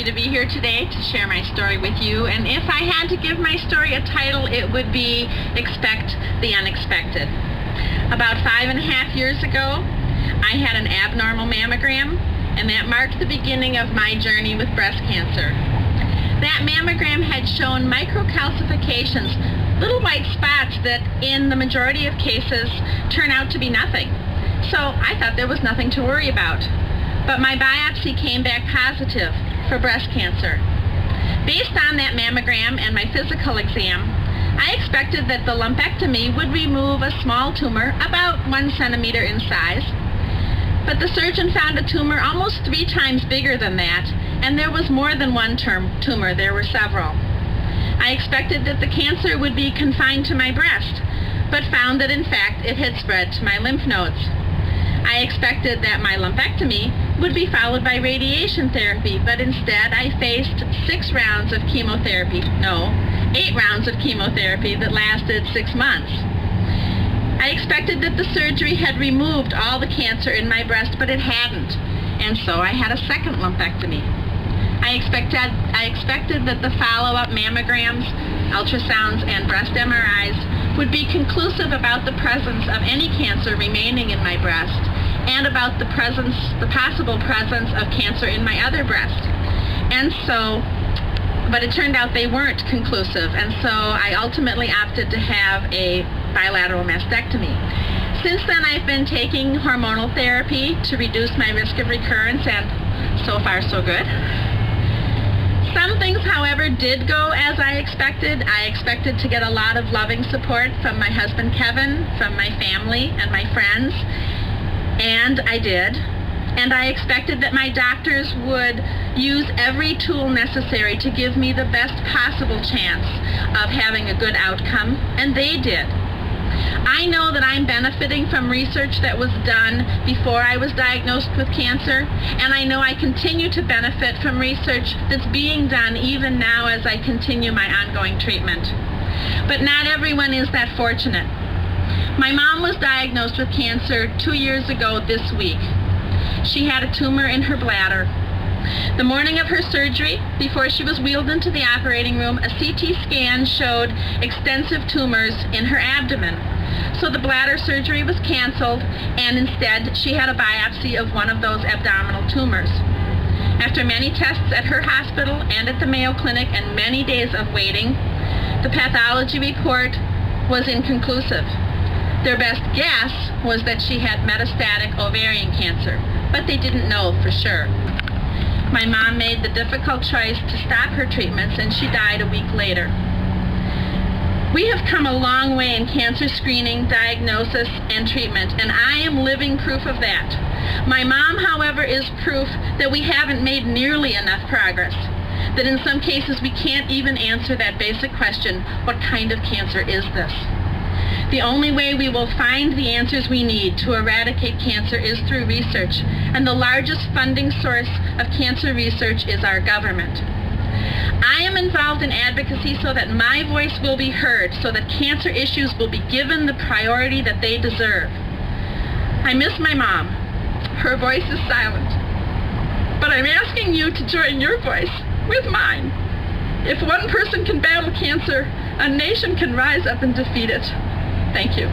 happy to be here today to share my story with you. And if I had to give my story a title, it would be Expect the Unexpected. About 5.5 years ago, I had an abnormal mammogram, and that marked the beginning of my journey with breast cancer. That mammogram had shown microcalcifications, little white spots that in the majority of cases turn out to be nothing. So I thought there was nothing to worry about. But my biopsy came back positive for breast cancer. Based on that mammogram and my physical exam, I expected that the lumpectomy would remove a small tumor about 1 centimeter in size. But the surgeon found a tumor almost 3 times bigger than that, and there was more than one tumor. There were several. I expected that the cancer would be confined to my breast, but found that in fact it had spread to my lymph nodes. I expected that my lumpectomy would be followed by radiation therapy, but instead I faced 8 rounds of chemotherapy that lasted 6 months. I expected that the surgery had removed all the cancer in my breast, but it hadn't, and so I had a second lumpectomy. I expected that the follow-up mammograms, ultrasounds, and breast MRIs would be conclusive about the presence of any cancer remaining in my breast and about the possible presence of cancer in my other breast. But it turned out they weren't conclusive, and so I ultimately opted to have a bilateral mastectomy. Since then, I've been taking hormonal therapy to reduce my risk of recurrence, and so far so good. Some things, however, did go as I expected. I expected to get a lot of loving support from my husband Kevin, from my family and my friends, and I did. And I expected that my doctors would use every tool necessary to give me the best possible chance of having a good outcome, and they did. I know that I'm benefiting from research that was done before I was diagnosed with cancer, and I know I continue to benefit from research that's being done even now as I continue my ongoing treatment. But not everyone is that fortunate. My mom was diagnosed with cancer 2 years ago this week. She had a tumor in her bladder. The morning of her surgery, before she was wheeled into the operating room, a CT scan showed extensive tumors in her abdomen. So the bladder surgery was canceled, and instead she had a biopsy of one of those abdominal tumors. After many tests at her hospital and at the Mayo Clinic and many days of waiting, the pathology report was inconclusive. Their best guess was that she had metastatic ovarian cancer, but they didn't know for sure. My mom made the difficult choice to stop her treatments, and she died a week later. We have come a long way in cancer screening, diagnosis, and treatment, and I am living proof of that. My mom, however, is proof that we haven't made nearly enough progress, that in some cases we can't even answer that basic question, what kind of cancer is this? The only way we will find the answers we need to eradicate cancer is through research, and the largest funding source of cancer research is our government. I am involved in advocacy so that my voice will be heard, so that cancer issues will be given the priority that they deserve. I miss my mom. Her voice is silent. But I'm asking you to join your voice with mine. If one person can battle cancer, a nation can rise up and defeat it. Thank you.